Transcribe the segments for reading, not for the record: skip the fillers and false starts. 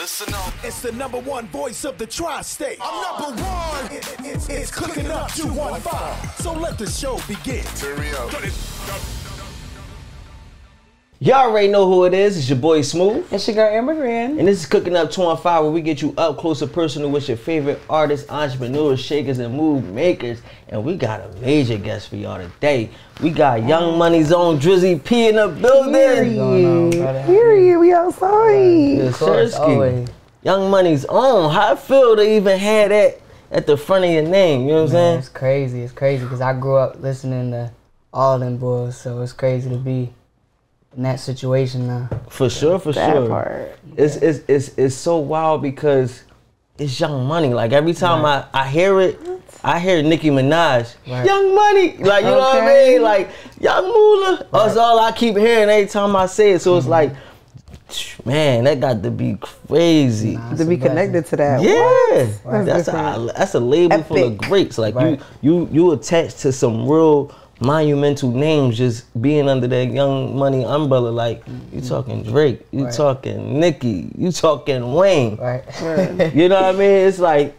Listen up. It's the #1 voice of the tri-state. I'm #1. It's Cooking Up 215. So let the show begin. Turn me up. Y'all already know who it is. It's your boy Smooth. It's your girl Amber Grand. And this is Cooking Up 215, where we get you up close and personal with your favorite artists, entrepreneurs, shakers, and move makers. And we got a major guest for y'all today. We got Young Money's own Drizzy P in the building. Period. We outside. Yes, Sirski. Young Money's own. How I feel to even have that at the front of your name, you know what I'm saying? It's crazy. It's crazy because I grew up listening to all them boys, so it's crazy to be in that situation now. For sure, for sure. Part. It's so wild because it's Young Money. Like every time I hear it, I hear Nicki Minaj, Young Money. Like, you know what I mean? Like, Young Moolah. That's all I keep hearing every time I say it. So it's like, man, that got to be crazy. To be connected to that. Yeah. That's a label full of greats. Like you attached to some real monumental names just being under that Young Money umbrella. Like, you talking Drake, you talking Nicki, you talking Wayne. You know what I mean? It's like,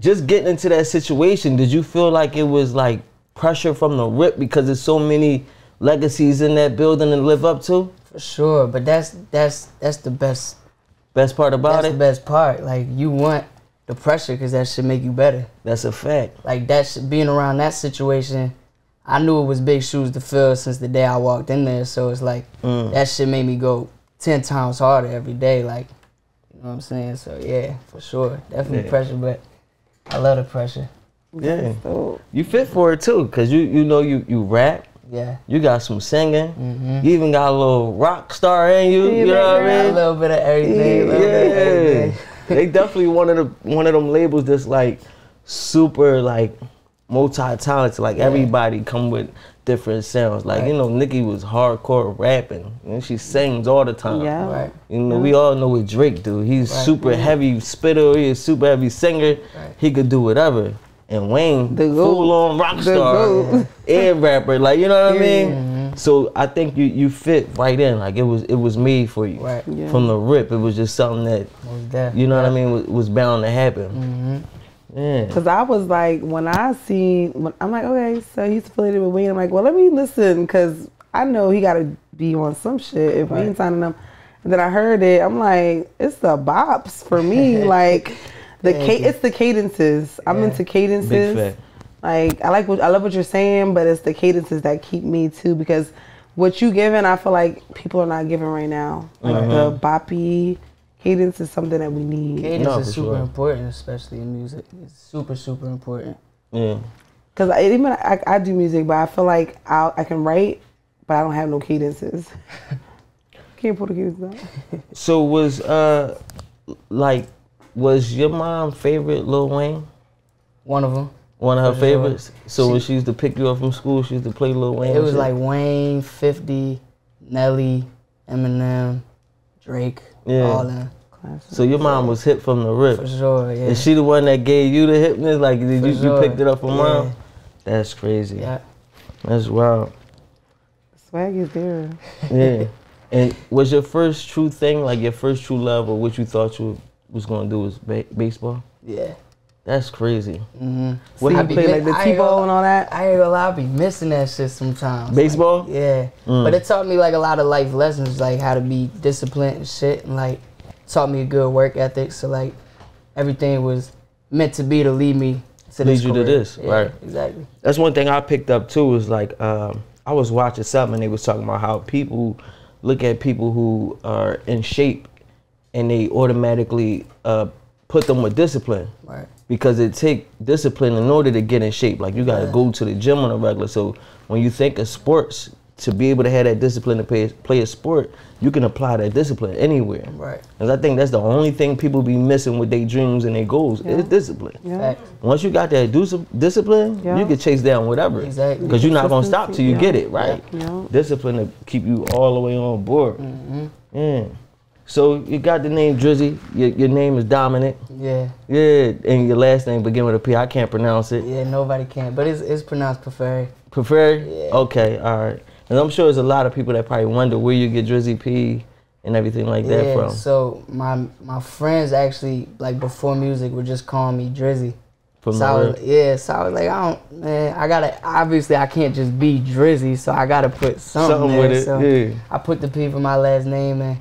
just getting into that situation, did you feel like it was like pressure from the rip because there's so many legacies in that building to live up to? For sure, but that's the best part about it? That's the best part. Like, you want the pressure because that should make you better. That's a fact. Like, being around that situation, I knew it was big shoes to fill since the day I walked in there. So it's like, that shit made me go 10 times harder every day. Like, you know what I'm saying? So yeah, for sure. Definitely pressure, but I love the pressure. Yeah. You fit for it too, because you know you rap. Yeah. You got some singing. You even got a little rock star in you. You know what I mean? A little bit of everything. They definitely one of them labels that's like super like multi-talented. Like everybody come with different sounds. Like, you know, Nicki was hardcore rapping and she sings all the time. You know, we all know what Drake do. He's super heavy spitter, he's super heavy singer. He could do whatever. And Wayne, full-on rock star and rapper. Like, you know what I mean? So I think you fit right in. Like, it was made for you. From the rip. It was just something that, you know what I mean, was bound to happen. Yeah. Cause I was like, when I'm like, okay, so he's affiliated with Wayne. I'm like, well, let me listen, cause I know he got to be on some shit if Wayne signing them. And then I heard it. I'm like, it's the bops for me. Like, it's the cadences. I'm into cadences. Big fact. Like, I love what you're saying, but it's the cadences that keep me too. Because what you giving, I feel like people are not giving right now. Like the boppy. Cadence is something that we need. Cadence is super important, especially in music. It's super, super important. Yeah. Cause I do music, but I feel like I can write, but I don't have no cadences. Can't pull the cadence out. So was your mom favorite Lil Wayne? One of them. One of her favorites? So when she used to pick you up from school, she used to play Lil Wayne? It was like Wayne, 50, Nelly, Eminem, Drake. All them. So your mom was hip from the rip. For sure, yeah. Is she the one that gave you the hipness? Like, you picked it up from mom? That's crazy. Yeah. That's wild. Swag is there. Yeah. And was your first true thing, like your first true love, or what you thought you was going to do was baseball? Yeah. That's crazy. What you play, like the T-ball and all that? I ain't gonna lie, I be missing that shit sometimes. Baseball? Like, yeah. But it taught me like a lot of life lessons, like how to be disciplined and shit, and like taught me a good work ethic. So like everything was meant to be to lead me to this. Lead you to this, right? Exactly. That's one thing I picked up too. Was like I was watching something and they was talking about how people look at people who are in shape and they automatically put them with discipline. Right. Because it take discipline in order to get in shape. Like, you gotta go to the gym on a regular. So when you think of sports, to be able to have that discipline to play a sport, you can apply that discipline anywhere. Right. And I think that's the only thing people be missing with their dreams and their goals is discipline. Once you got that discipline, you can chase down whatever. Exactly. Because you're not gonna stop till you get it, right? Discipline to keep you all the way on board. Yeah. So you got the name Drizzy. Your name is Dominant. Yeah. Yeah, and your last name begin with a P. I can't pronounce it. Yeah, nobody can, but it's pronounced Preferred. Preferred? Yeah. Okay, all right. And I'm sure there's a lot of people that probably wonder where you get Drizzy P and everything like that from? So my friends actually, like, before music were just calling me Drizzy. From So I was like, I gotta, obviously I can't just be Drizzy, so I gotta put something there. with it, so yeah. I put the P for my last name, and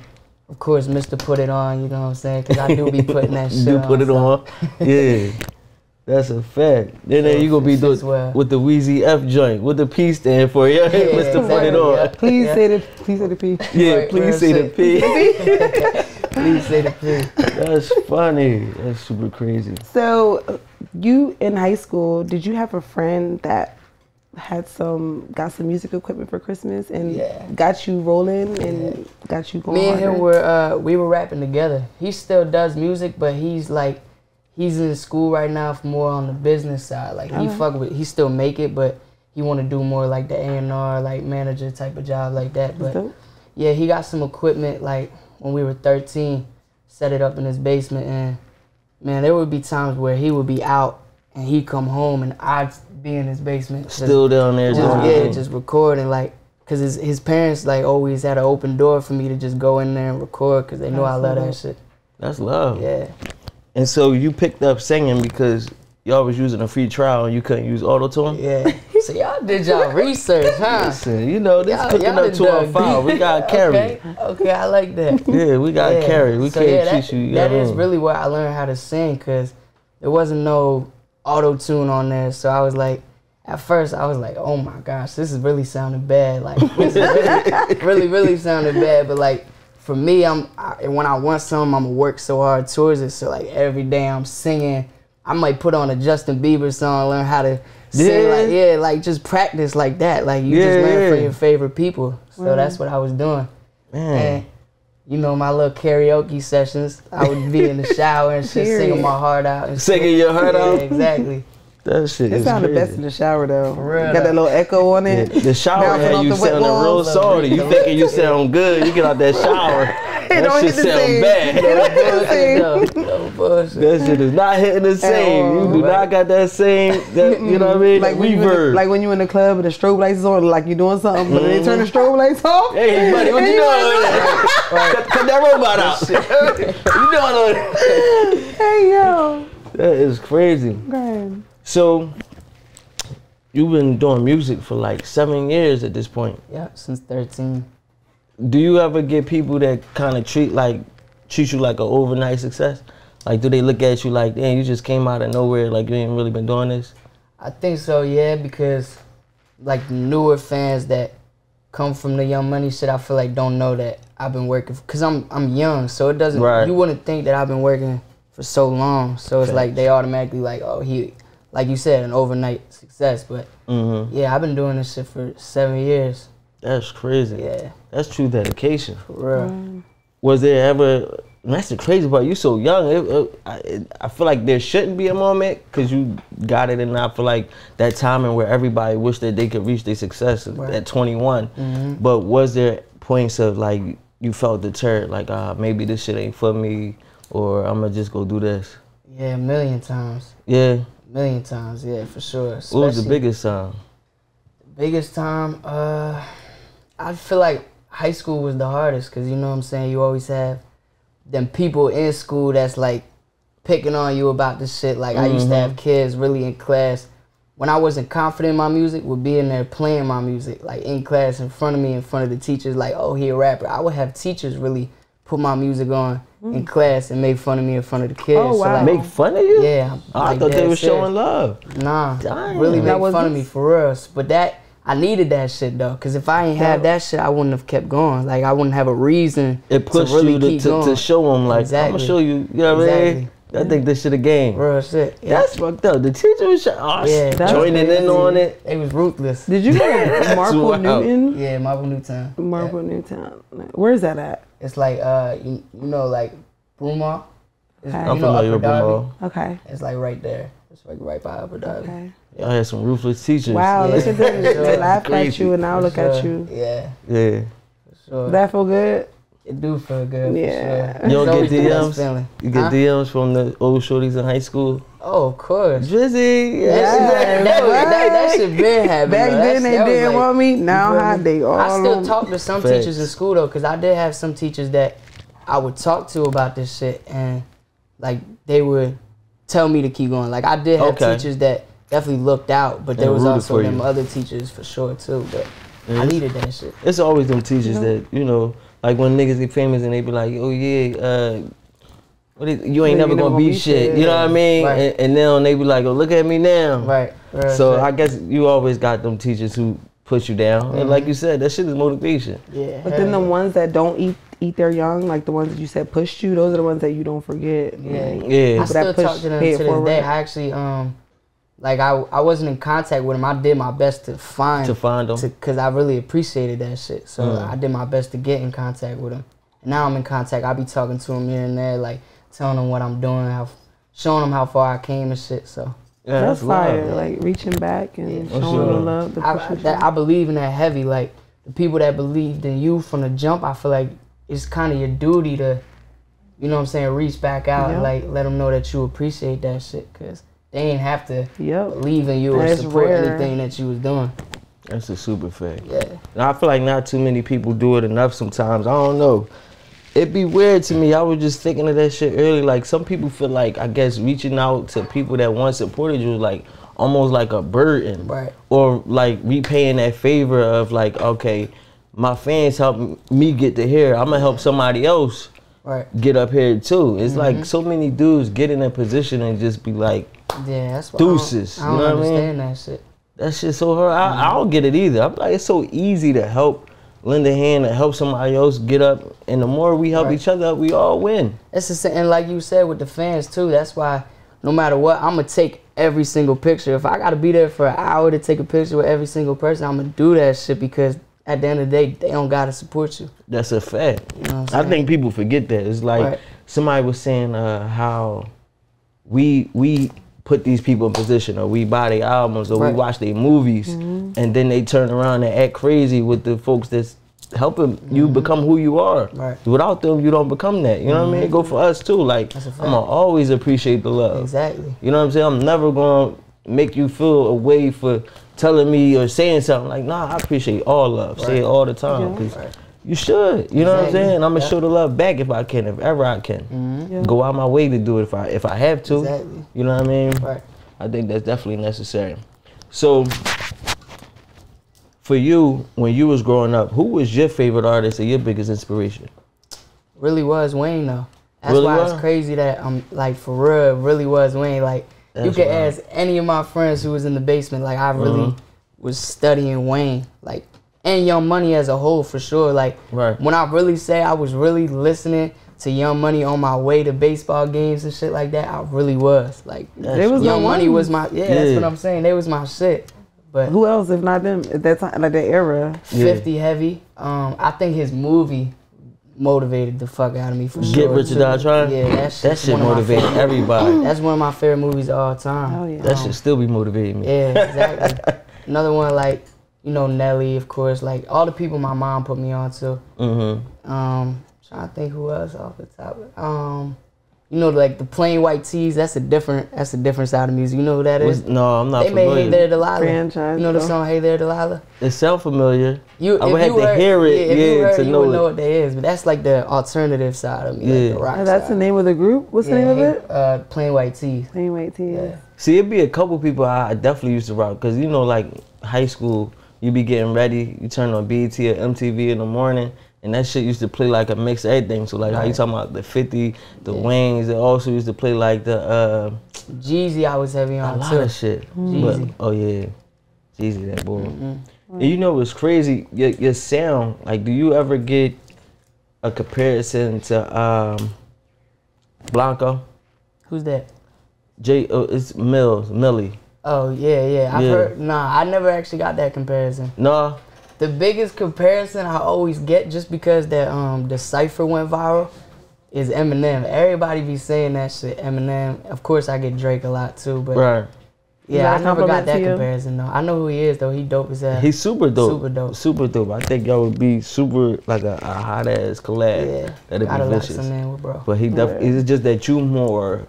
of course Mr. Put It On, you know what I'm saying? Because I do be putting that shit You on. put it on. Yeah. That's a fact. Then you gonna be doing with the Wheezy F joint. What the P stand for? Yeah, Mr. Put It On. Please say the P. Yeah, Right, please say the P. Please say the P. That's funny. That's super crazy. So, you in high school, did you have a friend that got some music equipment for Christmas and got you rolling and got you going? Me and him we were rapping together. He still does music, but he's in school right now for more on the business side. Like he still make it, but he want to do more like the A&R, like manager type of job like that. But yeah, he got some equipment like when we were 13, set it up in his basement, and man, there would be times where he would be out and he'd come home and I'd be in his basement. Still down there just recording, like, cause his parents like always had an open door for me to just go in there and record, cause they know I love that shit. That's love. Yeah. And so you picked up singing because y'all was using a free trial and you couldn't use auto-tune? Yeah. So y'all did y'all research, huh? Listen, you know, this cooking up to our file. We got carry. Okay, I like that. Yeah, we got carry. We can't teach you. That is really where I learned how to sing, because there wasn't no auto-tune on there. So I was like, at first I was like, oh my gosh, this is really sounding bad. Like, this is really sounding bad. But like, for me, when I want something, I'm gonna work so hard towards it. So like every day I'm singing. I might put on a Justin Bieber song, learn how to sing, like just practice like that. Like you just learn from your favorite people. So that's what I was doing. Man. And you know, my little karaoke sessions, I would be in the shower and shit, singing my heart out. And singing your heart out? Yeah, exactly. That shit is sounded crazy. best in the shower though. For real, got that little echo on it. The shower had you sounding real salty. You thinking you sound good. You get out that shower. That shit sound bad. No bullshit. That shit is not hitting the same. You do not got that same, you know what I mean? Like reverb. Like when you in the club and the strobe lights is on, like you doing something, but they turn the strobe lights off. Hey, buddy, what you doing? Cut that robot out. What you doing? Hey, yo. That is crazy. Okay. So, you've been doing music for like 7 years at this point. Yeah, since 13. Do you ever get people that kind of treat you like an overnight success? Like, do they look at you like, damn, you just came out of nowhere, like you ain't really been doing this? I think so, yeah, because like the newer fans that come from the Young Money shit, I feel like don't know that I've been working, because I'm young, so it doesn't, you wouldn't think that I've been working for so long. So it's like they automatically like, oh, he, like you said, an overnight success. But yeah, I've been doing this shit for 7 years. That's crazy. Yeah. That's true dedication. For real. Was there ever, and that's the crazy part, you so young, I feel like there shouldn't be a moment, because you got it, and I feel like that timing where everybody wished that they could reach their success at 21. But was there points of like, you felt deterred, like, maybe this shit ain't for me, or I'm gonna just go do this? Yeah, a million times. Yeah? A million times, yeah, for sure. What was the biggest time? The biggest time, I feel like high school was the hardest, because you know what I'm saying, you always have them people in school that's like picking on you about this shit. Like I used to have kids really in class, when I wasn't confident in my music, would be in there playing my music, like in class in front of me, in front of the teachers, like, oh, he a rapper. I would have teachers really put my music on in class and make fun of me in front of the kids. Oh, wow. So, like, make fun of you? Yeah. I thought they were showing love. Nah, Damn. really make fun of me for real. But that, I needed that shit though, because if I ain't have that shit, I wouldn't have kept going. Like I wouldn't have a reason. It pushed to really you to show them, like, I'm gonna show you, you know what I mean? I think this shit a game. Real shit. Yeah. That's fucked up. The teacher was joining in on it. It was ruthless. Did you go to Marple Newton? Yeah, Marple Newtown. Marple Newtown. Where's that at? It's like you know, like Broomall. I'm familiar with Broomall. Okay. It's like right there. It's like right by Upper Darby. Okay. Y'all had some ruthless teachers. Wow, look at them. They laugh at you and now look at you. Yeah. Yeah. For sure. That feel good? It do feel good. Yeah. For sure. You don't get DMs? You get DMs from the old shorties in high school? Oh, of course. Drizzy, That shit been happening. Back then they that was didn't like, want me. Now how they all I still on talk to some Facts. teachers in school though, because I did have some teachers that I would talk to about this shit, and like they would tell me to keep going. Like I did have teachers that definitely looked out, but there was also them other teachers for sure too. But I needed that shit. It's always them teachers that, you know, like when niggas get famous and they be like, oh yeah, you ain't never gonna be shit. You know what I mean? Right. And then they be like, oh, look at me now. Right. So I guess you always got them teachers who push you down. And like you said, that shit is motivation. Yeah. But then the ones that don't eat their young, like the ones that you said pushed you, those are the ones that you don't forget. Yeah. I still talk to them to this day. I actually like I wasn't in contact with them. I did my best to find them because I really appreciated that shit. So I did my best to get in contact with them. And now I'm in contact. I be talking to them here and there, like telling them what I'm doing, showing them how far I came and shit. So yeah, that's fire. Like reaching back and showing them love. I believe in that heavy. Like the people that believed in you from the jump, I feel like it's kind of your duty to, you know what I'm saying, reach back out and like let them know that you appreciate that shit, because they ain't have to believe in you or support anything that you was doing. That's a super fact. Yeah. And I feel like not too many people do it enough sometimes. I don't know. It'd be weird to me. I was just thinking of that shit earlier. Like some people feel like, I guess, reaching out to people that once supported you is like almost like a burden. Right. Or like repaying that favor of like, okay, my fans helped me get to here. I'm gonna help somebody else get up here too. It's like so many dudes get in a position and just be like, yeah, that's what deuces. I don't you know what understand I mean? that shit. That shit's so hard. I don't get it either. I'm like, it's so easy to lend a hand and help somebody else get up. And the more we help each other up, we all win. It's the same, and like you said with the fans too, that's why no matter what, I'm going to take every single picture. If I got to be there for an hour to take a picture with every single person, I'm going to do that shit, because at the end of the day, they don't got to support you. That's a fact. You know what I'm I saying? think people forget that. It's like somebody was saying how we put these people in position, or we buy their albums, or we watch their movies, and then they turn around and act crazy with the folks that's helping you become who you are. Without them, you don't become that. You know what I mean? It go for us too. Like, I'm gonna always appreciate the love. Exactly. You know what I'm saying? I'm never gonna make you feel a way for telling me or saying something like, nah, I appreciate all love. Say it all the time. Cause you should. You know what I'm saying? I'm gonna show the love back if I can, if ever I can. Go out my way to do it if I have to. You know what I mean? I think that's definitely necessary. So, for you, when you was growing up, who was your favorite artist or your biggest inspiration? Really was Wayne though. That's why it's crazy that like for real, really was Wayne. Like you could ask any of my friends who was in the basement. Like I really was studying Wayne. Like, and Young Money as a whole for sure. Like when I really say I was really listening to Young Money on my way to baseball games and shit like that, I really was. Like Young Money was my that's what I'm saying. They was my shit. But who else if not them at that time, like that era? 50 Heavy. I think his movie motivated the fuck out of me for sure. Get Rich or Die Trying? Yeah, that shit motivated everybody. That's one of my favorite movies of all time. Oh yeah. That should still be motivating me. Yeah, exactly. Another one like, you know, Nelly, of course, like all the people my mom put me on to. Trying to think who else off the top. You know, like the Plain White Tees, that's a different side of music. You know who that is? No, I'm not they familiar. They made Hey There Delilah. Franchise, you know the song Hey There Delilah? It sounds familiar. I would have to hear it to know would know what that is. But that's like the alternative side of me, like the rock that's side. the name of the group? What's the name of it? Plain White Tees. Plain White Tees. Yeah. See, it'd be a couple people I definitely used to rock. Because, you know, like high school, you be getting ready. You turn on BET or MTV in the morning. And that shit used to play like a mix of everything. So like how you talking about the 50, the Waynes, it also used to play like the Jeezy I was heavy on a lot too. of shit. Jeezy. But, oh yeah. Jeezy, that boy. And you know what's crazy? Your sound, like do you ever get a comparison to Blanco? Who's that? It's Millie. Oh yeah. I've heard I never actually got that comparison. No. The biggest comparison I always get, just because that the cypher went viral, is Eminem. Everybody be saying that shit, Eminem. Of course I get Drake a lot too, but Yeah, I never got compliment that to you? comparison though. I know who he is though. He dope as hell. He's super dope. Super dope. Super dope. I think y'all would be super like a hot ass collab. Yeah, That'd gotta be lock vicious. some in with bro. But he definitely. It's just that you more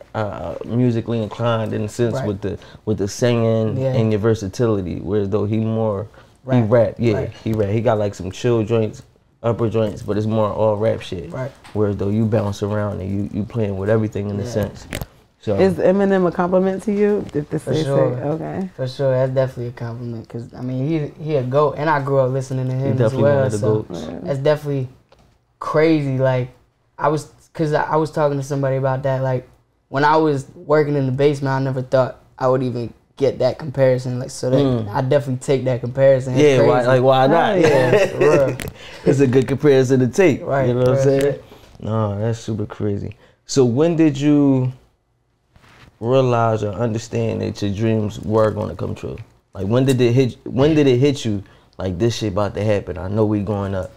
musically inclined in the sense Right. with the singing Yeah. and your versatility. Whereas though he more he Rap. rap. Yeah, Right. he rap. He got like some chill joints, upper joints, but it's more all rap shit. Right. Whereas though you bounce around and you playing with everything in a Yeah. sense. So Is Eminem a compliment to you? If the For say sure. okay. For sure, that's definitely a compliment. Cause I mean, he a goat, and I grew up listening to he him as definitely well. one of the So goats. that's definitely crazy. Like I was talking to somebody about that. Like when I was working in the basement, I never thought I would even get that comparison. Like so that I definitely take that comparison. It's Yeah, crazy. why not? Yeah, for real. It's a good comparison to take. Right, You know what I'm real saying? shit. No, that's super crazy. So when did you realize or understand that your dreams were gonna come true? Like when did it hit you like this shit about to happen? I know we going up.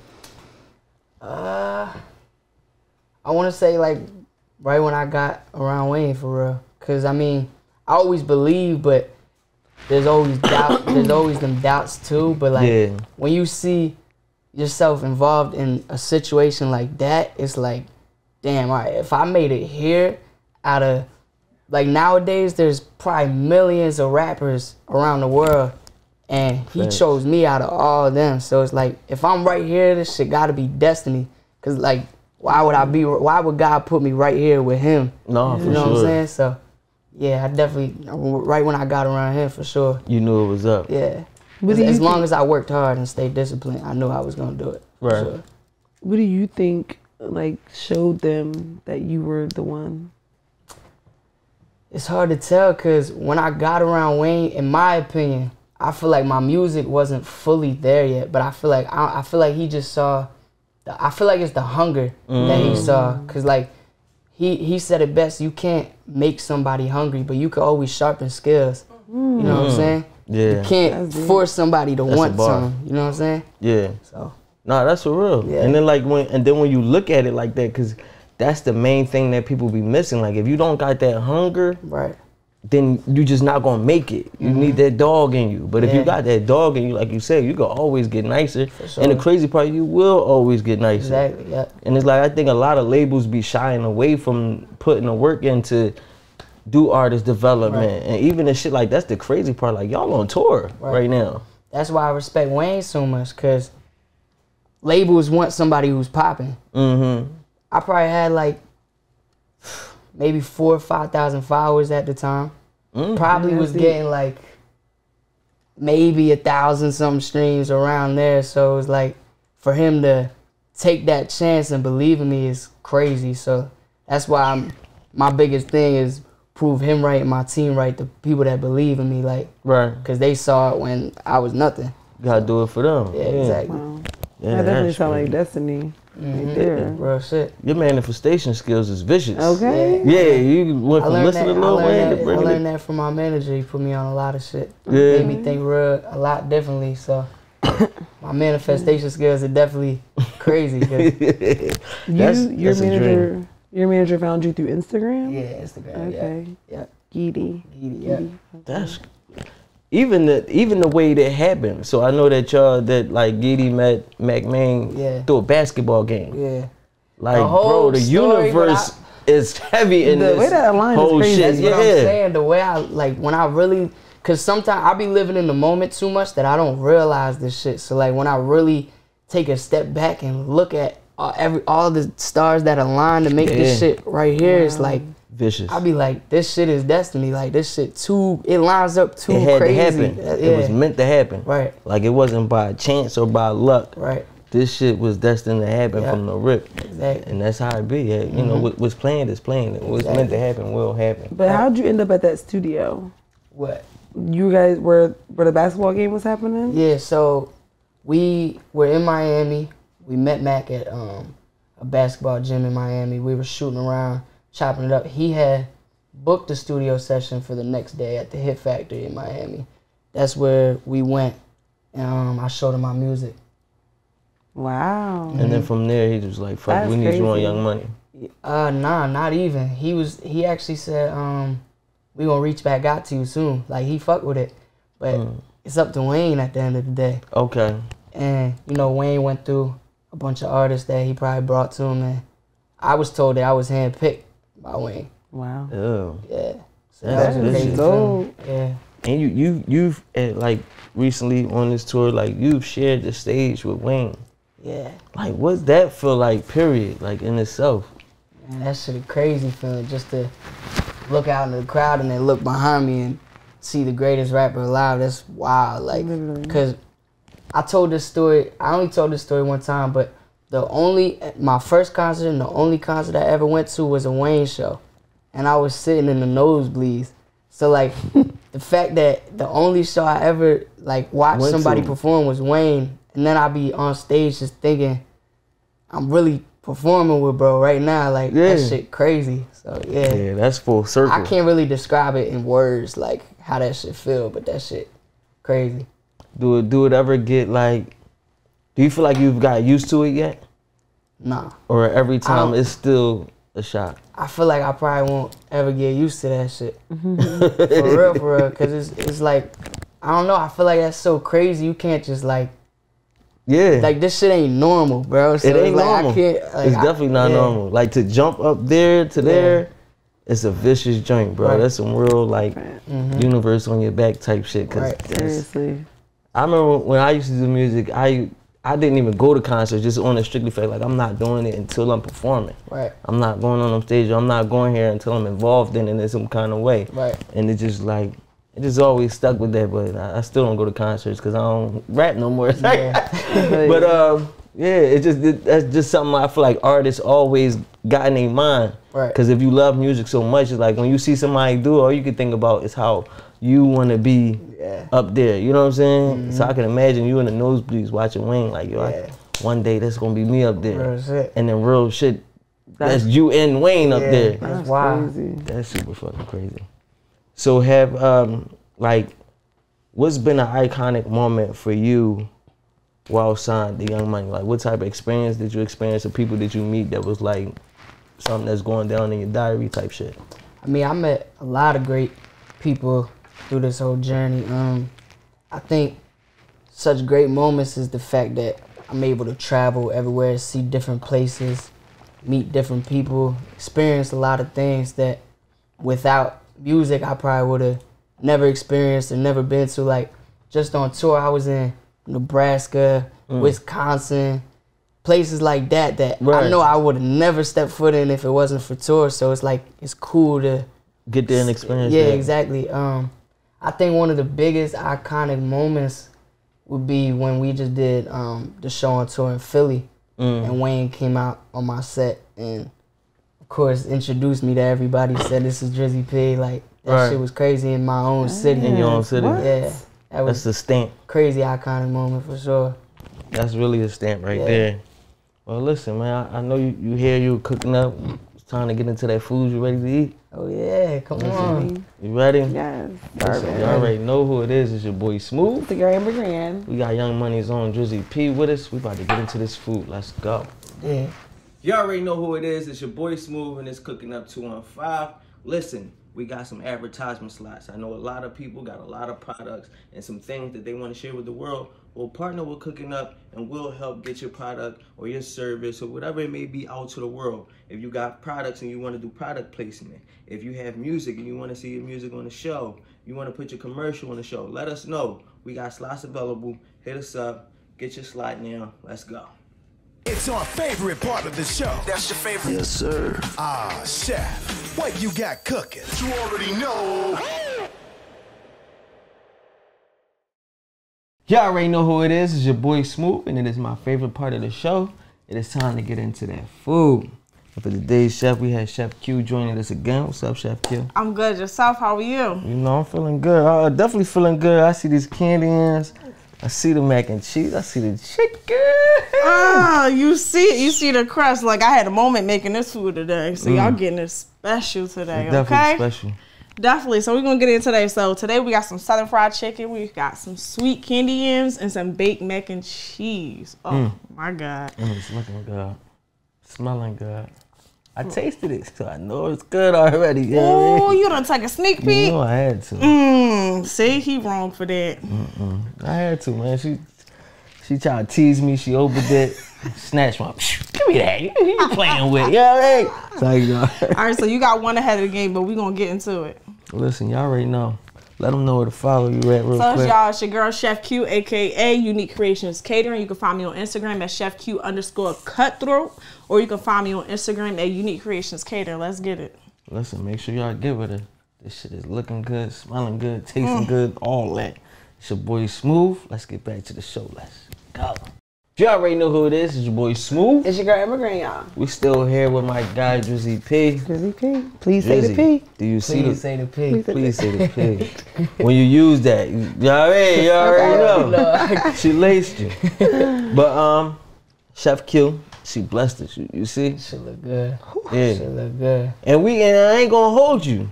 I want to say like right when I got around Wayne for real. Cause I mean, I always believe, but there's always doubt. There's always them doubts too. But like Yeah. when you see yourself involved in a situation like that, it's like, damn, all right, if I made it here out of, like nowadays there's probably millions of rappers around the world and he Facts. chose me out of all of them. So it's like, if I'm right here, this shit gotta be destiny. Cause like, why would God put me right here with him? No, for You know sure. what I'm saying? So yeah, I definitely, right when I got around him for sure. You knew it was up. Yeah. What do you As long think- as I worked hard and stayed disciplined, I knew I was gonna do it. for Right. sure. What do you think like showed them that you were the one? It's hard to tell because when I got around Wayne, in my opinion, I feel like my music wasn't fully there yet. But I feel like he just saw. I feel like it's the hunger that he saw. Cause like he said it best. You can't make somebody hungry, but you can always sharpen skills. You know what I'm saying? Yeah. You can't That's deep. force somebody to That's a want bar. something. You know what I'm saying? Yeah. So Nah, that's for real. Yeah. And then like when you look at it like that, cause that's the main thing that people be missing. Like if you don't got that hunger, right. then you just not gonna make it. You need that dog in you. But if you Yeah. got that dog in you, like you said, you can always get nicer. sure. And the crazy part, you will always get nicer. Exactly. Yeah. And it's like I think a lot of labels be shying away from putting the work into do artist development and even the shit like that's the crazy part. Like y'all on tour right now. That's why I respect Wayne so much, cause labels want somebody who's popping. Mm-hmm. I probably had like maybe 4,000 or 5,000 followers at the time. Probably was getting like maybe 1,000 something streams around there. So it was like for him to take that chance and believe in me is crazy. So that's why my biggest thing is prove him right and my team right, the people that believe in me, like, Right. cause they saw it when I was nothing. Gotta do it for them. Yeah, exactly. Wow. Yeah, That definitely that's sound crazy. like destiny. Right there. Real shit. Your manifestation skills is vicious. Okay. Yeah, you went from listening to Lil Wayne to I bringing learned it. that from my manager. He put me on a lot of shit. Yeah. Made me think a lot differently. So my manifestation skills are definitely crazy. 'Cause- Your manager found you through Instagram? yeah, Instagram. Okay. Yeah. Geedy. Yeah. That's even the way that happened. So I know that like Giddy met McMahon through a basketball game. Yeah. Like, The whole bro, the story, universe is heavy in The this way that line is whole crazy. shit. That's what I'm saying. The way I like when I really, cause sometimes I be living in the moment too much that I don't realize this shit. So like when I really take a step back and look at all the stars that align to make this shit right here, it's like Vicious. I be like, this shit is destiny. Like this shit it lines up too It had crazy. to happen. It was meant to happen. Right. Like it wasn't by chance or by luck. Right. This shit was destined to happen from the rip. Exactly. And that's how it be. You know, what's planned is planned. What's meant to happen will happen. But how'd you end up at that studio? What? You guys where the basketball game was happening? Yeah, so we were in Miami. We met Mac at a basketball gym in Miami. We were shooting around, chopping it up. He had booked a studio session for the next day at the Hit Factory in Miami. That's where we went. And I showed him my music. Wow. And then from there, he was like, fuck, That's we need you on crazy. Young Money. Nah, not even. He actually said, we gonna reach back out to you soon. Like, he fuck with it. But it's up to Wayne at the end of the day. Okay. And, you know, Wayne went through a bunch of artists that he probably brought to him, and I was told that I was handpicked by Wayne. Wow. Oh. Yeah. So That's that was crazy. dope. Yeah. And you've like recently on this tour, like you've shared the stage with Wayne. Yeah. Like, what's that feel like? Period. Like in itself. Man, that shit a crazy feeling, just to look out in the crowd and then look behind me and see the greatest rapper alive. That's wild. Like, cause I told this story. I only told this story one time, but my first concert and the only concert I ever went to was a Wayne show, and I was sitting in the nosebleeds. So like, the fact that the only show I ever like watched somebody perform was Wayne, and then I be on stage just thinking, I'm really performing with bro right now. Like, that shit crazy. So yeah. Yeah, that's full circle. I can't really describe it in words, like how that shit feel, but that shit crazy. Do it ever get like? Do you feel like you've got used to it yet? Nah. Or every time it's still a shock? I feel like I probably won't ever get used to that shit. For real, because it's like, I don't know, I feel like that's so crazy. You can't just like, like this shit ain't normal, bro. So it ain't like, normal. I can't, like, it's definitely not normal. Like, to jump up there to there, it's a vicious joint, bro. That's some real like universe on your back type shit. Cause Seriously. I remember when I used to do music, I didn't even go to concerts just on a strictly fact. Like, I'm not doing it until I'm performing. Right. I'm not going on stage. I'm not going here until I'm involved in it in some kind of way. Right. And it just like, it just always stuck with that. But I still don't go to concerts because I don't rap no more. But that's just something I feel like artists always got in their mind. Right. Because if you love music so much, it's like when you see somebody do it, all you can think about is how you want to be up there. You know what I'm saying? So I can imagine you in the nosebleeds watching Wayne, like, yo, one day that's gonna be me up there. And then real shit, that's you and Wayne up there. That's wild. Crazy. That's super fucking crazy. So have like, what's been an iconic moment for you while signed to Young Money? Like, what type of experience did you experience, or people did you meet that was like something that's going down in your diary type shit? I mean, I met a lot of great people through this whole journey. I think such great moments is the fact that I'm able to travel everywhere, see different places, meet different people, experience a lot of things that without music I probably would have never experienced or never been to. Like, just on tour, I was in Nebraska, Wisconsin, places like that I know I would have never stepped foot in if it wasn't for tour. So it's like, it's cool to get there and experience that. that. Exactly. I think one of the biggest iconic moments would be when we just did the show on tour in Philly, and Wayne came out on my set and, of course, introduced me to everybody, said this is Drizzy P. Like, that shit was crazy in my own city. In your own city? What? Yeah. That's a stamp. Crazy iconic moment for sure. That's really a stamp right there. Well, listen, man, I know you here, you cooking up. It's time to get into that food. You ready to eat? Oh, yeah, come on. You ready? Yes. Listen, you already know who it is. It's your boy Smooth. The grand. We got Young Money's own Drizzy P with us. We about to get into this food. Let's go. Yeah. You already know who it is. It's your boy Smooth, and it's Cooking Up 215. Listen, we got some advertisement slots. I know a lot of people got a lot of products and some things that they want to share with the world. We'll partner with Cooking Up, and we'll help get your product or your service or whatever it may be out to the world. If you got products and you want to do product placement, if you have music and you want to see your music on the show, you want to put your commercial on the show, let us know. We got slots available. Hit us up. Get your slot now. Let's go. It's our favorite part of the show. That's your favorite? Yes, sir. Ah, chef, what you got cooking? You already know. Y'all already know who it is. It's your boy Smooth, and it is my favorite part of the show. It is time to get into that food. And for today's chef, we had Chef Q joining us again. What's up, Chef Q? I'm good. Yourself? How are you? You know, I'm feeling good. Definitely feeling good. I see these candy ends. I see the mac and cheese. I see the chicken. You see the crust. Like, I had a moment making this food today. So y'all getting it special today, it's definitely special. Definitely. So we're going to get in today. So today we got some southern fried chicken. We got some sweet candy yams and some baked mac and cheese. Oh, my God. It's looking good. Smelling good. I tasted it, so I know it's good already. You know what I Oh, mean? you done take a sneak peek? You know I had to. See, he wrong for that. I had to, man. She tried to tease me. She opened it, snatched my. Give me that. You playing with? You know what I mean? So, you know. All right, so you got one ahead of the game, but we gonna get into it. Listen, y'all already know. Let them know where to follow you at real So quick. y'all, it's your girl Chef Q, aka Unique Creations Catering. You can find me on Instagram at chefq_cutthroat, or you can find me on Instagram at Unique Creations Catering. Let's get it. Listen, make sure y'all get with it. This shit is looking good, smelling good, tasting good, all that. It's your boy Smooth. Let's get back to the show. Let's go. You already know who it is. It's your boy Smooth. It's your girl Immigrant, y'all. We still here with my guy Drizzy P. Drizzy P. Please say the P. Do you see Please say the P. Please say the P. When you use that, you know what I mean? You already know. She laced you. But Chef Q, she blessed us. You see? Shit look good. Yeah. Shit look good. And I ain't gonna hold you.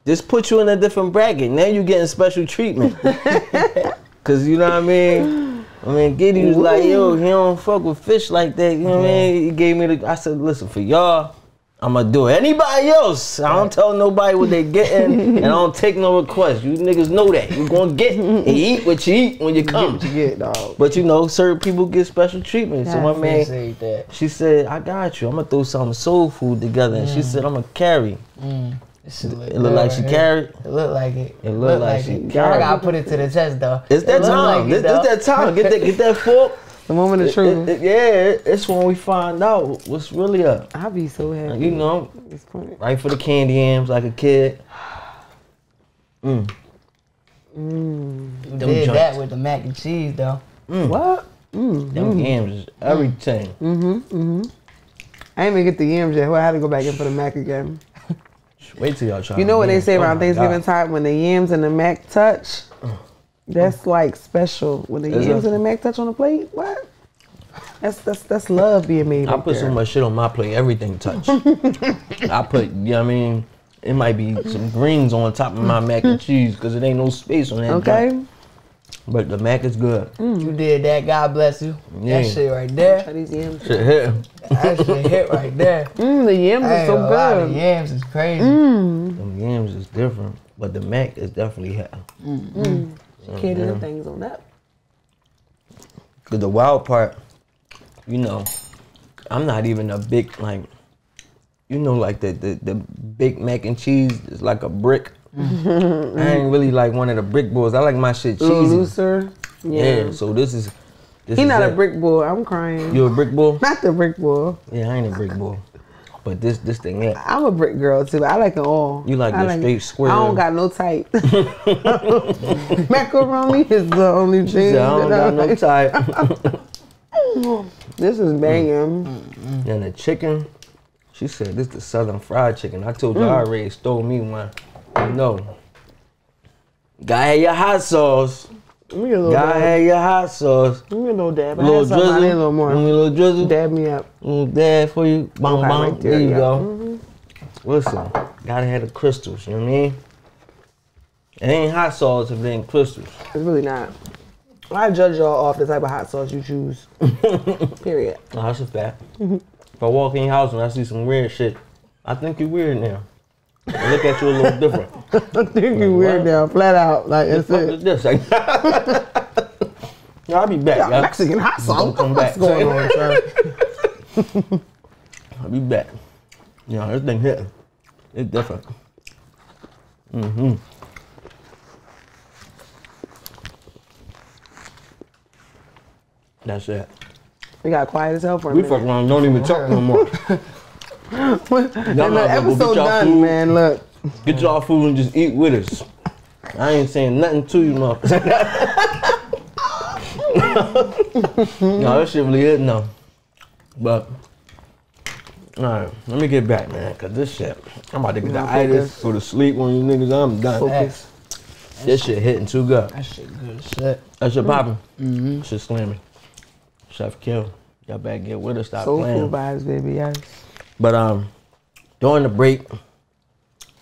Just put you in a different bracket. Now you getting special treatment. Cause you know what I mean? Giddy was like, yo, he don't fuck with fish like that. You know what I mean? He gave me I said, listen, for y'all, I'ma do it. Anybody else, I don't tell nobody what they getting, and I don't take no requests. You niggas know that. You gonna get and eat what you eat when you come. What you get, dog. But you know, certain people get special treatment. So my man, Appreciate that. she said, I got you. I'm gonna throw some soul food together. And she said, I'm gonna carry. This shit look It look like she carried. It look like it. It look like she it. carried. I gotta put it to the test though. It's that It look time. like it, This that time. Get that fork. The moment of truth. It's when we find out what's really up. I'll be so happy. You know, It's funny. right for the candy yams like a kid. You Them did that joints. with the mac and cheese though. What? Them yams is everything. I didn't even get the yams yet. I had to go back in for the mac again. Wait till y'all try. You know what they say around my Thanksgiving God. time when the yams and the mac touch? That's like special. When the Is yams it? and the mac touch on the plate, what? That's love being made. I right put there. so much shit on my plate, everything touch. I put, you know what I mean? It might be some greens on top of my mac and cheese because it ain't no space on that. Okay. joint. But the mac is good. You did that. God bless you. Yeah. That shit right there. Try these yams. Shit hit. That shit hit right there. The yams I are ain't so gonna lie, the good. yams is crazy. Them yams is different, but the mac is definitely hit. Can't do the things on that. Cause the wild part, you know, I'm not even a big like, you know, like the big mac and cheese is like a brick. I ain't really like one of the brick boys. I like my shit A little cheesy. looser. Yeah. So this is. He not a brick boy. I'm crying. You a brick boy? Not the brick boy. Yeah, I ain't a brick boy. But this thing, yeah. I'm a brick girl too. I like it all. You like I the straight square. I don't got no type. Macaroni is the only She thing said, I don't that got no type. This is banging. And the chicken, she said this the Southern fried chicken. I told you I already stole me one. No. Gotta have your hot sauce. Let me get a little Gotta dab. have your hot sauce. Let me get a little dab. I Little had something I need a drizzle. little more. Give me a little drizzle. Dab me up. Little dab for you. Bang, Okay, bang. right there, There you yeah. go. Listen, gotta have the crystals, you know what I mean? It ain't hot sauce if it ain't crystals. It's really not. I judge y'all off the type of hot sauce you choose. Period. No, that's a fact. If I walk in your house and I see some weird shit, I think you're weird now. I look at you a little different. I think you weird what? now, flat out. Like What it's the fuck it. is this? Like, I'll be back. Yeah, y'all. Mexican hot sauce. Come What's back. going on, son? I'll be back. You know, this thing hitting. It's different. That's it. We got quiet as hell for a We minute. fuck around, don't even talk no more. And might the as well go episode get y'all done, food. man. Look. Get y'all food and just eat with us. I ain't saying nothing to you, motherfucker. No, that shit really is no. But, alright, let me get back, man, cause this shit, I'm about to get the Nah, itis, go to sleep on you niggas, I'm done. Focus. This shit hitting too good. That shit good as shit. That shit popping. Shit slamming. Chef Kill, y'all better get with us, stop Soul playing. food vibes, baby. Yes. But during the break,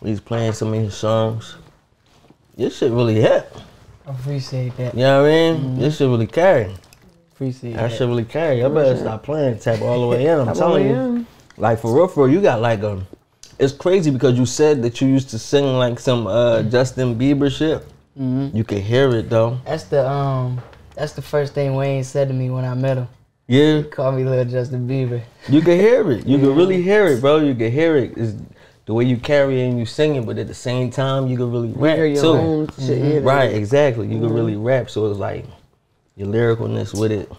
we was playing some of his songs. This shit really hit. Appreciate that. You know what I mean? This shit really carry. Appreciate That that. shit really carry. Y'all better stop playing, tap all the way in. I'm Tap all the telling way you. in. Like for real, you got like a. It's crazy because you said that you used to sing like some Justin Bieber shit. You could hear it though. That's the first thing Wayne said to me when I met him. Yeah. He called me Lil Justin Bieber. You can hear it. You can really hear it, bro. You can hear it. It's the way you carry it and you sing it, but at the same time, you can really rap hear your too. own shit, Right, exactly. You can really rap. So it's like your lyricalness with it,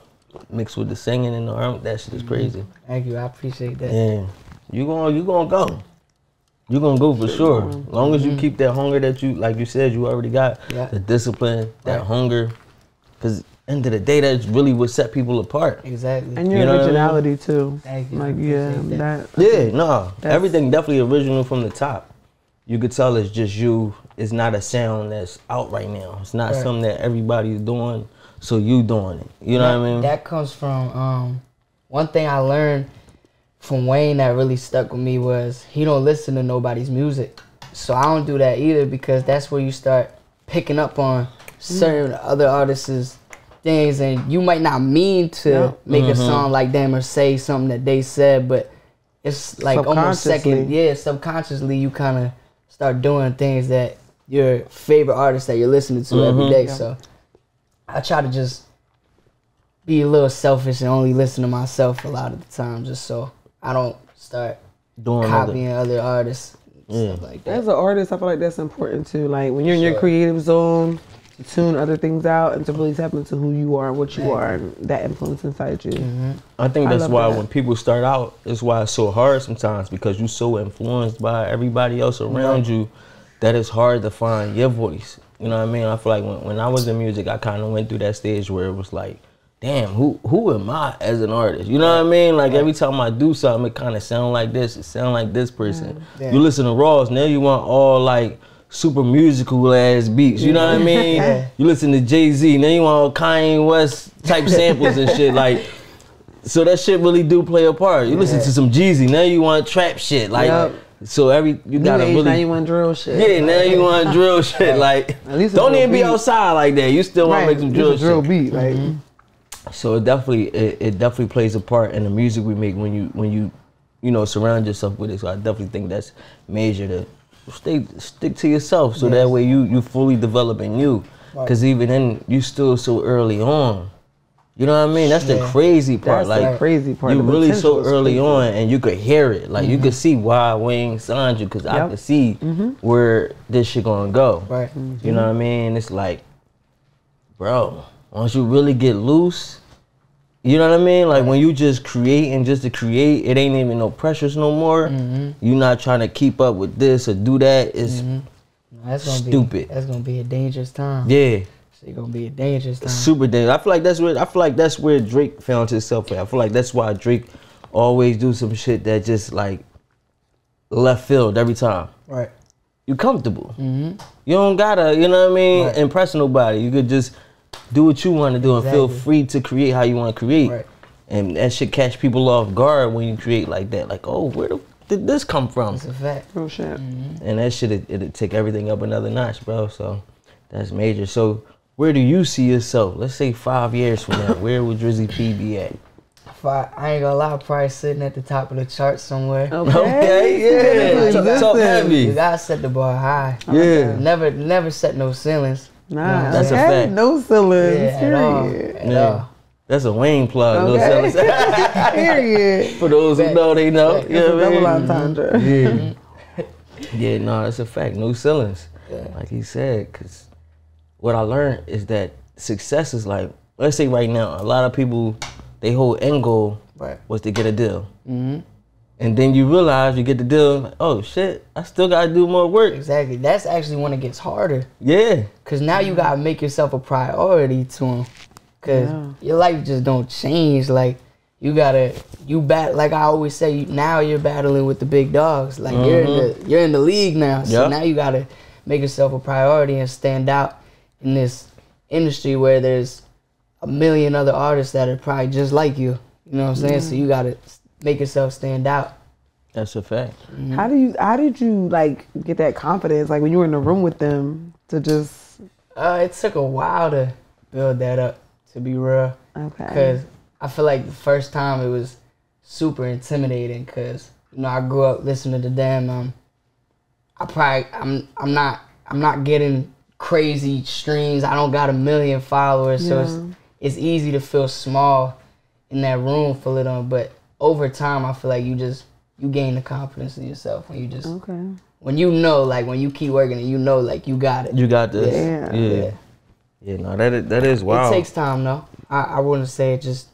mixed with the singing and the arm. That shit is crazy. Thank you. I appreciate that. Yeah, you gonna go. You gonna go for sure. As long as you keep that hunger that you, like you said, you already got the discipline, that hunger. Cause end of the day, that's really what set people apart. Exactly. And your You know what I mean? originality too. Thank you. Like Everything definitely original from the top. You could tell it's just you. It's not a sound that's out right now. It's not something that everybody's doing, so you doing it. You know what I mean? That comes from one thing I learned from Wayne that really stuck with me was he don't listen to nobody's music. So I don't do that either because that's where you start picking up on certain other artists' things, and you might not mean to make a song like them or say something that they said, but it's like almost subconsciously you kind of start doing things that your favorite artist that you're listening to every day. So I try to just be a little selfish and only listen to myself a lot of the time, just so I don't start copying other artists and stuff like that. As an artist, I feel like that's important too. Like when you're in your creative zone, to tune other things out and to really tap into who you are and what you are and that influence inside you. I think that's why that. when people start out, it's why it's so hard sometimes because you're so influenced by everybody else around you that it's hard to find your voice. You know what I mean? I feel like when I was in music, I kind of went through that stage where it was like, damn, who am I as an artist? You know what I mean? Like every time I do something, it kind of sound like this. It sound like this person. You listen to Raws, now you want all like super musical ass beats. You know what I mean? You listen to Jay-Z, now you want all Kanye West type samples and shit. Like, so that shit really do play a part. You listen to some Jeezy, now you want trap shit. Like, so you gotta really. Now you want drill shit. Yeah, now you want drill shit. Like, don't even be outside like that. You still want to make some drill shit. Beat, like. So it definitely plays a part in the music we make when you surround yourself with it. So I definitely think that's major to stick to yourself so that way you fully developing you. Because even then you still so early on. You know what I mean? That's the crazy part. That's like the crazy part. You The really so potential is early crazy. on and you could hear it. Like you could see why Wayne signed you because I could see where this shit gonna go. Right. You know what I mean? It's like, bro, once you really get loose, you know what I mean? Like when you just creating just to create, it ain't even no pressures no more. You're not trying to keep up with this or do that. It's stupid. That's gonna be a dangerous time. Yeah. It's gonna be a dangerous time. Super dangerous. I feel like that's where Drake found himself at. I feel like that's why Drake always do some shit that just like left field every time. Right. You comfortable. You don't gotta, you know what I mean, impress nobody. You could just do what you want to do and feel free to create how you want to create. Right. And that should catch people off guard when you create like that. Like, oh, where did this come from? It's a fact. Real shit. And that shit, it'll take everything up another notch, bro. So that's major. So where do you see yourself? Let's say 5 years from now. Where would Drizzy P be at? I ain't gonna lie, probably sitting at the top of the chart somewhere. Okay, yeah. Talk heavy. You gotta set the bar high. Yeah. Never set no ceilings. Nah, That's a fact. No ceilings. Yeah, Period. at all. That's a Wayne plug. Okay. No Period. For those who know, they know. It's You a know what I double mean? entendre. Yeah. Yeah, no, that's a fact. No ceilings. Like he said, because what I learned is that success is like, let's say right now, a lot of people, they whole end goal was to get a deal. And then you realize you get the deal, like, oh shit, I still gotta do more work. Exactly. That's actually when it gets harder. Yeah. Cause now you gotta make yourself a priority to them. Cause your life just don't change. Like like I always say, now you're battling with the big dogs. Like you're in the league now. So now you gotta make yourself a priority and stand out in this industry where there's a million other artists that are probably just like you. You know what I'm saying? So you gotta make yourself stand out. That's a fact. How did you like get that confidence? Like when you were in the room with them to just. It took a while to build that up, to be real. Okay. Cause I feel like the first time it was super intimidating. Cause you know, I grew up listening to them. I'm not getting crazy streams. I don't got 1 million followers, so it's easy to feel small in that room full of them. But over time, I feel like you gain the confidence in yourself when you just when you know, like when you keep working and you know, like you got it. You got this. Yeah. No, that is wild. It takes time though. I wouldn't say it just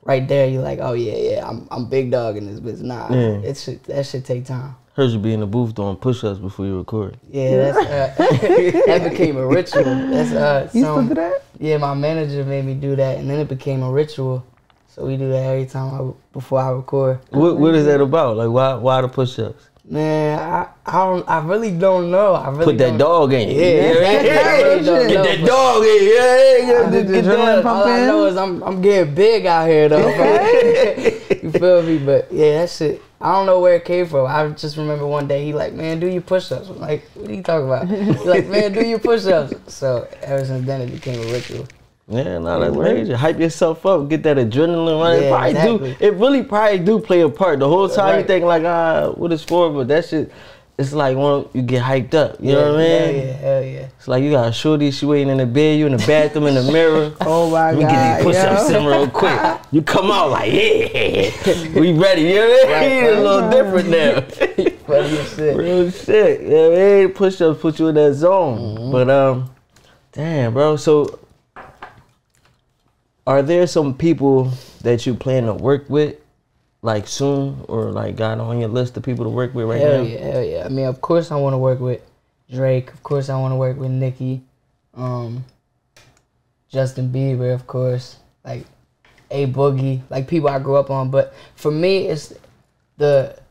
right there. You're like, oh yeah, I'm big dog in this business. Nah, that should take time. Heard you be in the booth doing push-ups before you record. Yeah, that's that became a ritual. That's you still do that? Yeah, my manager made me do that, and then it became a ritual. So we do that every time before I record. What is that about? Like why the push-ups? Man, I really don't know. I really put that dog in you. Yeah, get that dog in you. Get that. All I know is I'm getting big out here though. You feel me? But yeah, that shit. I don't know where it came from. I just remember one day he like, man, do your push-ups. I'm like, what are you talking about? He's like, man, do your push-ups. So ever since then it became a ritual. Yeah, no, that's crazy. Hype yourself up, get that adrenaline running. Yeah, It really probably do play a part. The whole time you think like, what it's for, but that shit, it's like when you get hyped up. You know what I mean? Hell yeah. It's like you got a shorty, she waiting in the bed, you in the bathroom in the mirror. Oh my God. Let me get these push-ups in real quick. You come out like, we ready. You know what I mean? It's a little different now. Funny as shit. Real shit. You know what I mean? Push-ups put you in that zone. But damn, bro. So, are there some people that you plan to work with, like soon, or like got on your list of people to work with right now? Hell yeah. I mean, of course I want to work with Drake. Of course I want to work with Nicki. Justin Bieber, of course. Like A Boogie, like people I grew up on. But for me,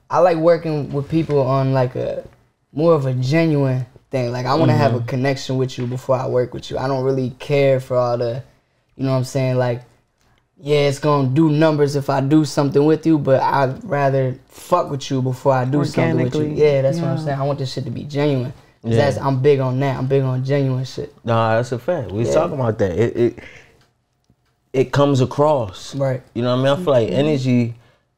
I like working with people on like a more of a genuine thing. Like I want to have a connection with you before I work with you. I don't really care for all the, you know what I'm saying? Like, yeah, it's gonna do numbers if I do something with you, but I'd rather fuck with you before I do something with you. Yeah, that's what I'm saying. I want this shit to be genuine. I'm big on that. I'm big on genuine shit. Nah, that's a fact. We was talking about that. It comes across. Right. You know what I mean? I feel like energy,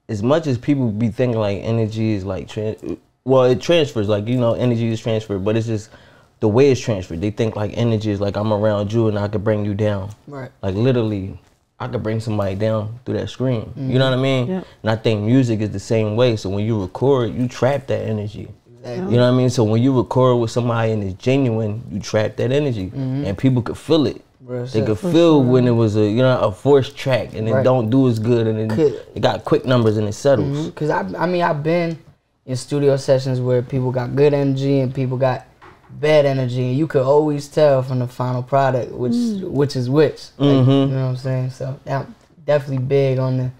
as much as people be thinking like energy is like, it transfers. Like, you know, energy is transferred, but it's just the way it's transferred. They think like energy is like I'm around you and I could bring you down. Right. Like literally, I could bring somebody down through that screen. You know what I mean? Yep. And I think music is the same way. So when you record, you trap that energy. Exactly. You know what I mean? So when you record with somebody and it's genuine, you trap that energy. And people could feel it. They could feel when it was a forced track and it don't do as good and it got quick numbers and it settles. Cause I've been in studio sessions where people got good energy and people got bad energy, and you could always tell from the final product which is which. Like, you know what I'm saying? So I'm definitely big on the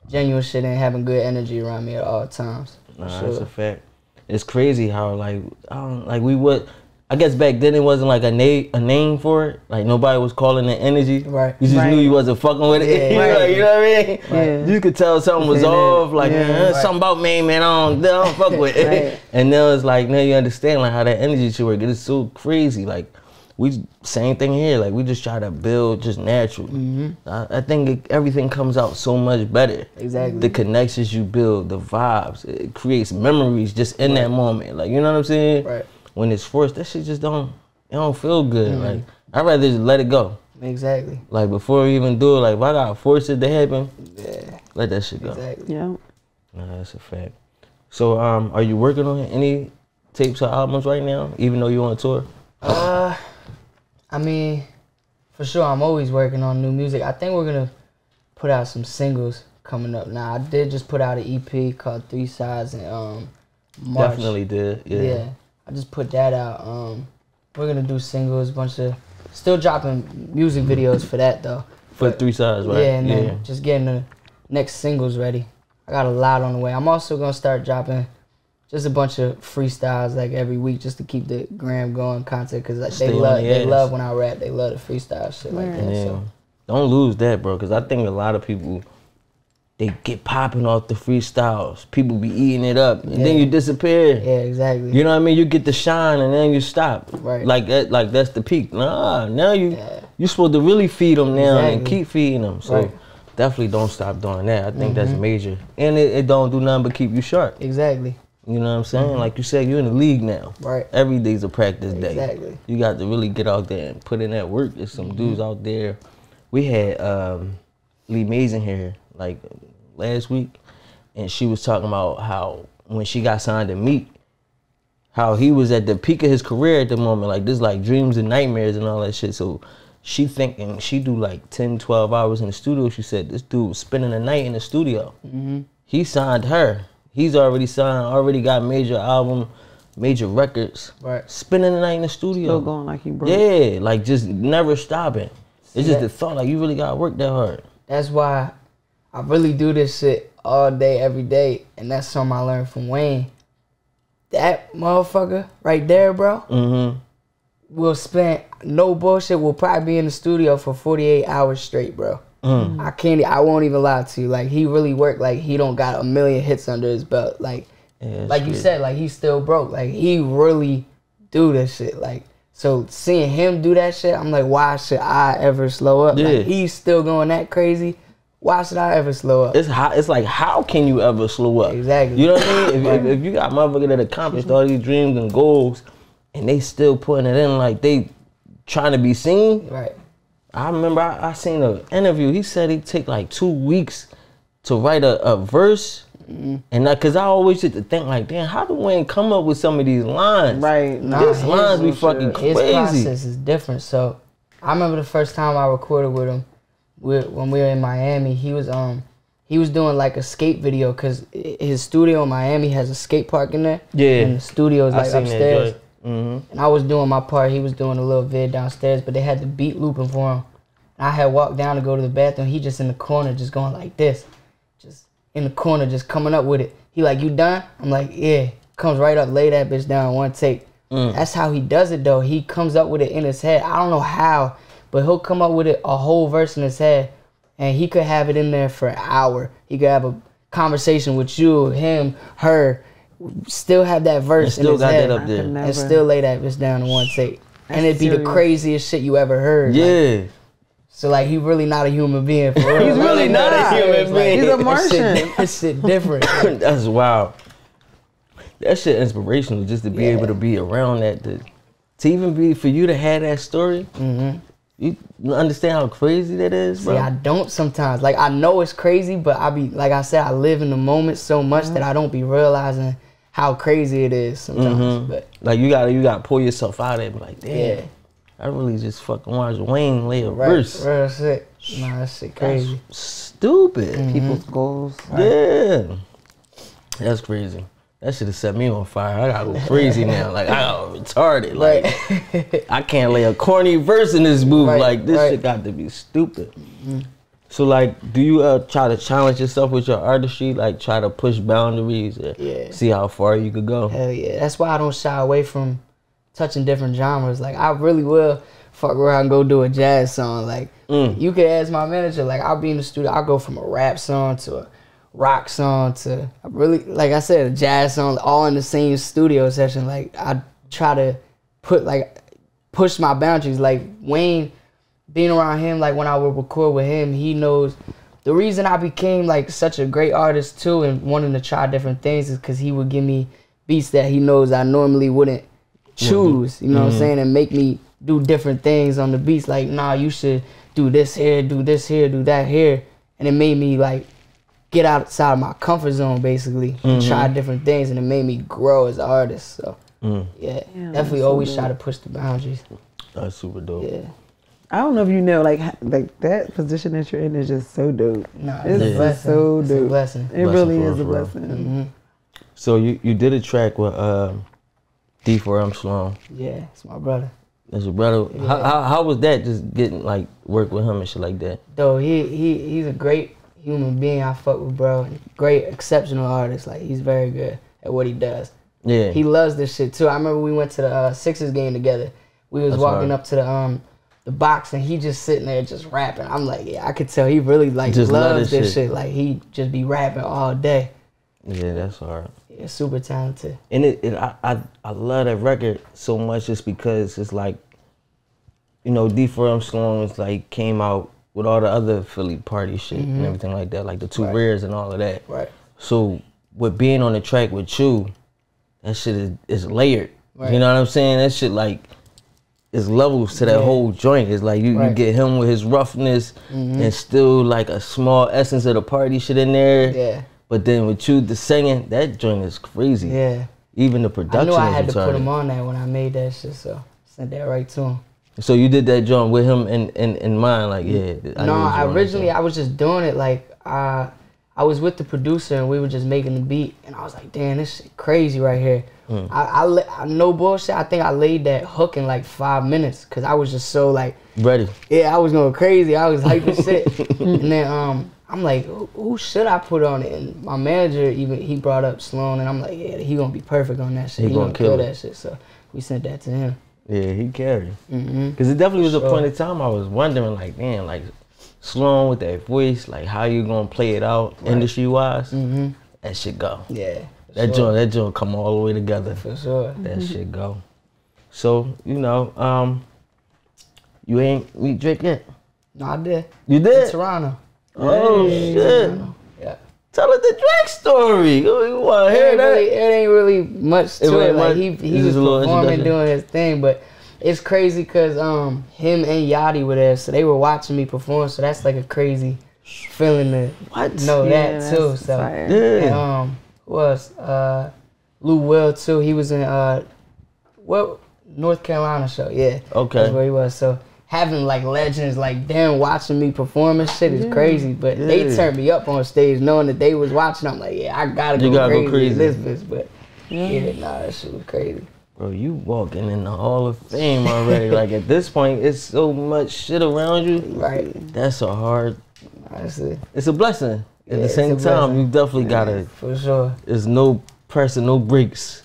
genuine shit and having good energy around me at all times. Nah, that's a fact. It's crazy how I guess back then it wasn't like a name for it. Like nobody was calling it energy. Right. You just knew you wasn't fucking with it. You know what I mean? Yeah. You could tell something was off. Like something about me, man. I don't fuck with it. And then it's like now you understand like how that energy should work. It's so crazy. Like same thing here. Like we just try to build just natural. I think everything comes out so much better. Exactly. The connections you build, the vibes, it creates memories just in that moment. Like you know what I'm saying? Right. When it's forced, that shit just don't feel good. Like I'd rather just let it go. Exactly. Like before we even do it, like if I gotta force it to happen, let that shit go. Exactly. Yeah. Nah, that's a fact. So are you working on any tapes or albums right now, even though you're on tour? I mean, for sure I'm always working on new music. I think we're gonna put out some singles coming up. Now I did just put out an EP called 3 Sides in March. Definitely did. Yeah. I just put that out. We're gonna do singles, still dropping music videos for that though. For 3 Sides, right? Yeah, and then just getting the next singles ready. I got a lot on the way. I'm also gonna start dropping just a bunch of freestyles like every week just to keep the gram going content because like, they love when I rap. They love the freestyle shit like that. Yeah. So don't lose that, bro, because I think a lot of people, they get popping off the freestyles. People be eating it up, and then you disappear. Yeah, exactly. You know what I mean? You get the shine, and then you stop. Right. Like that's the peak. Nah, now you supposed to really feed them now and keep feeding them. So definitely don't stop doing that. I think that's major. And it don't do nothing but keep you sharp. Exactly. You know what I'm saying? Like you said, you're in the league now. Right. Every day's a practice day. Exactly. You got to really get out there and put in that work. There's some dudes out there. We had Lee Mason here like last week, and she was talking about how when she got signed to Meek, how he was at the peak of his career at the moment, like this, like dreams and nightmares and all that shit. So she thinking she do like 10, 12 hours in the studio. She said this dude was spending the night in the studio. He signed her. He's already signed, already got major album, major records. Right. Spending the night in the studio. Still going like he broke. Yeah, like just never stopping. It's just the thought, like you really gotta work that hard. That's why I really do this shit all day, every day, and that's something I learned from Wayne. That motherfucker right there, bro, will spend, no bullshit, will probably be in the studio for 48 hours straight, bro. I won't even lie to you. Like, he really worked, like, he don't got a million hits under his belt. Like, like you said, like, he's still broke. Like, he really do this shit. Like, so seeing him do that shit, I'm like, why should I ever slow up? Yeah. Like, he's still going that crazy. Why should I ever slow up? It's like, how can you ever slow up? Exactly. You know what I mean? If you got motherfuckers that accomplished all these dreams and goals, and they still putting it in like they trying to be seen. Right. I remember I seen an interview. He said he'd take like 2 weeks to write a verse. And cause I always used to think like, damn, how do Wayne come up with some of these lines? Right. These lines be fucking His crazy. process is different. So I remember the first time I recorded with him, when we were in Miami, he was doing like a skate video, cause his studio in Miami has a skate park in there. Yeah. And the studio is like seen that upstairs. joint. And I was doing my part. He was doing a little vid downstairs, but they had the beat looping for him. And I had walked down to go to the bathroom. He just in the corner, just going like this, just in the corner, just coming up with it. He like, you done? I'm like, yeah. Comes right up, lay that bitch down, one take. That's how he does it though. He comes up with it in his head. I don't know how, but he'll come up with it, a whole verse in his head, and he could have it in there for an hour. He could have a conversation with you, him, her, still have that verse in his head, that up there. and still lay that bitch down in one take. And it'd be the serious. craziest shit you ever heard. Yeah. Like, so like, he really not a human being for real. He's really not a human being. He's a Martian. That shit different. Like, That's wild. That shit inspirational just to be able to be around that. To even be, for you to have that story, you understand how crazy that is, bro? see, I don't sometimes. Like, I know it's crazy, but I be, like I said, I live in the moment so much that I don't be realizing how crazy it is sometimes. But Like you gotta pull yourself out of it and be like, damn, yeah, I really just fucking watched Wayne lay a verse. real shit. Nah, that shit crazy. Stupid. People's goals. Yeah. That's crazy. That should have set me on fire. I gotta go crazy now. Like, I got retarded. Like, I can't lay a corny verse in this booth. Like, this shit got to be stupid. So, like, do you try to challenge yourself with your artistry? Like, try to push boundaries? See how far you could go? Hell yeah. That's why I don't shy away from touching different genres. Like, I really will fuck around and go do a jazz song. Like, you could ask my manager. Like, I'll be in the studio. I'll go from a rap song to a rock song to, really, like I said, a jazz song, all in the same studio session. Like, I try to push my boundaries. Like, Wayne, being around him, like when I would record with him, he knows the reason I became like such a great artist too, and wanting to try different things, is because he would give me beats that he knows I normally wouldn't choose, you know what I'm saying, and make me do different things on the beats. Like, nah, you should do this here, do this here, do that here. And it made me like get outside of my comfort zone basically, and try different things, and it made me grow as an artist. So yeah, definitely always try to push the boundaries. That's super dope. Yeah. I don't know if you know, like that position that you're in is just so dope. Nah, It's a blessing. so It's dope. a blessing. It Blessing really for is a real. blessing. So you did a track with D4M Sloan. Yeah, it's my brother. That's your brother. How was that, just getting like work with him and shit like that? Though he's a great human being. I fuck with, bro. Great, exceptional artist. Like, he's very good at what he does. Yeah. He loves this shit too. I remember we went to the Sixers game together. We was walking up to the box, and he just sitting there just rapping. I'm like, yeah, I could tell he really like Just love loves this this shit. Like, he just be rapping all day. Yeah, that's hard. Yeah, super talented. And I love that record so much just because it's like, you know, D4M Sloan is like came out with all the other Philly party shit and everything like that, like the two rares and all of that. Right. So with being on the track with you, that shit is layered. Right. You know what I'm saying? That shit like is levels to that whole joint. It's like you get him with his roughness and still like a small essence of the party shit in there. Yeah. But then with you, the singing, that joint is crazy. Yeah. Even the production I knew I is had to put retarded. him on that when I made that shit, so sent that right to him. So you did that joint with him in mind, like, yeah. No, originally I was just doing it like I was with the producer and we were just making the beat and I was like, damn, this shit crazy right here. I no bullshit. I think I laid that hook in like 5 minutes because I was just so like ready. Yeah, I was going crazy. I was hyping shit, and then I'm like, who should I put on it? And my manager he brought up Sloan, and I'm like, yeah, he gonna be perfect on that shit. He gonna kill that shit. So we sent that to him. Yeah, he carried. Because it definitely was a point in time I was wondering, like, man, like, Sloan with that voice, like, how you gonna play it out industry-wise? That shit go. Yeah. That joint come all the way together. For sure. That shit go. So, you know, you ain't meet Drake yet? No, I did. You did? In Toronto. Oh, shit. Yeah. Tell us the Drake story. You want to hear that? It ain't really much to it. Like, he was performing, doing his thing, but it's crazy because him and Yachty were there, so they were watching me perform, so that's like a crazy feeling to know that too. So, and, who else? Lil Will too. He was in North Carolina show. Yeah. Okay. That's where he was. So having like legends like them watching me perform and shit is crazy. But they turned me up on stage knowing that they was watching. I'm like, yeah, I gotta go crazy. This bitch. But that shit was crazy. Bro, you walking in the Hall of Fame already. Like at this point, it's so much shit around you. Right. That's a hard. Honestly. It's a blessing. At the same time, you definitely gotta. For sure. There's no pressing, no brakes.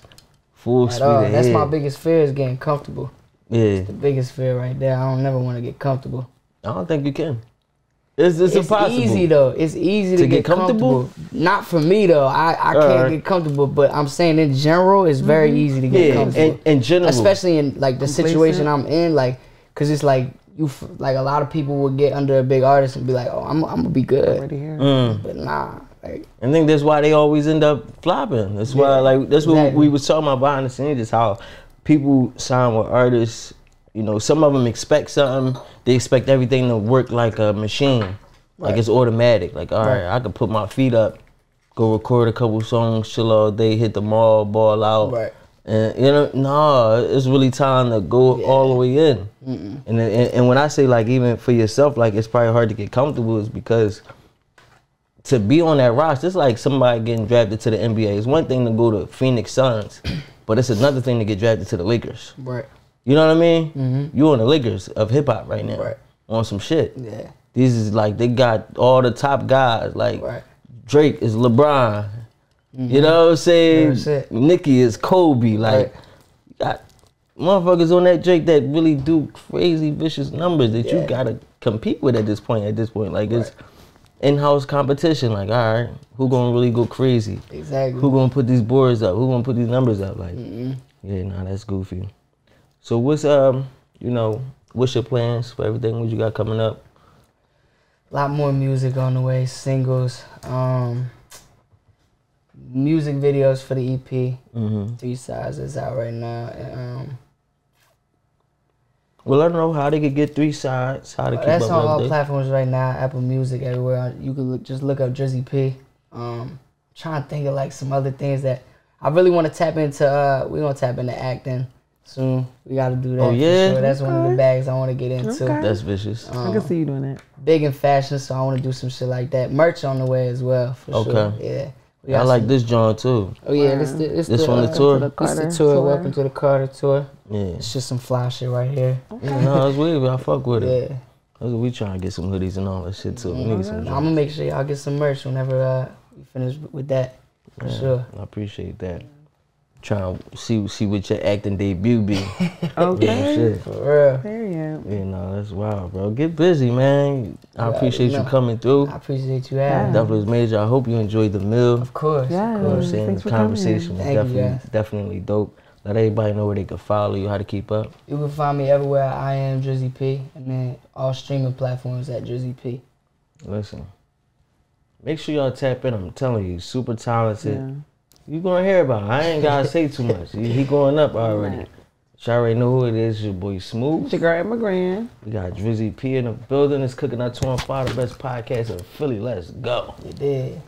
Full speed ahead. That's my biggest fear is getting comfortable. Yeah. That's the biggest fear right there. I don't never want to get comfortable. I don't think you can. It's impossible. It's easy though. It's easy to get comfortable. Not for me though. I can't get comfortable, but I'm saying in general, it's very easy to get comfortable. In general. Especially in like the situation I'm in, like, cause it's like like a lot of people will get under a big artist and be like, oh, I'm gonna be good. But nah. Like, I think that's why they always end up flopping. That's why, like, that's what we was talking about behind the scenes, is how people sign with artists. You know, some of them expect something. They expect everything to work like a machine. Like it's automatic. Like, all right, I can put my feet up, go record a couple songs, chill all day, hit the mall, ball out. Right. And, you know, no, it's really time to go all the way in. And when I say, like, even for yourself, like, it's probably hard to get comfortable is because to be on that roster, it's like somebody getting drafted to the NBA. It's one thing to go to Phoenix Suns, but it's another thing to get drafted to the Lakers. Right. You know what I mean? You on the Lakers of hip hop right now. Right. On some shit. Yeah. These is like, they got all the top guys. Like, Drake is LeBron. You know what I'm saying? Nicki is Kobe. Like, you got motherfuckers on that Drake that really do crazy, vicious numbers that you gotta compete with at this point. Like, it's in-house competition. Like, all right, who gonna really go crazy? Exactly. Who gonna put these boards up? Who gonna put these numbers up? Like, yeah, nah, that's goofy. So what's you know, what's your plans for everything? What you got coming up? A lot more music on the way, singles, music videos for the EP. 3 sides is out right now. And, well, I don't know how they could get 3 sides. How to keep that's up on all update. platforms right now. Apple Music, everywhere. You can just look up Drizzy P. Trying to think of like some other things that I really want to tap into. We're gonna tap into acting soon. We got to do that. Oh yeah, for sure. That's one of the bags I want to get into. That's vicious. I can see you doing that. Big in fashion, so I want to do some shit like that. Merch on the way as well, for sure. Yeah. I like this joint too. Oh yeah, this from the tour. This the tour. Welcome to the Carter tour. Yeah. It's just some fly shit right here. No, it's weird, but I fuck with it. Yeah. That's what we trying to get some hoodies and all that shit too. We need some. I'm gonna make sure y'all get some merch whenever we finish with that. For sure. I appreciate that. Trying to see what your acting debut be. Okay. Shit. For real. Period. Yeah, no, that's wild, bro. Get busy, man. I appreciate you coming through. I appreciate you having me. Definitely was major. I hope you enjoyed the meal. Of course. Yeah. You know what I'm saying? Thanks The for conversation coming. was definitely dope. Let everybody know where they can follow you, how to keep up. You can find me everywhere I am Drizzy P, and then all streaming platforms at Drizzy P. Listen, make sure y'all tap in. I'm telling you, super talented. Yeah. You gonna hear about it. I ain't gotta say too much. He going up already. You already know who it is. Your boy Smooth. It's your girl Emma Grand. We got Drizzy P in the building. It's Cooking Up 215, the best podcast in Philly. Let's go. You did.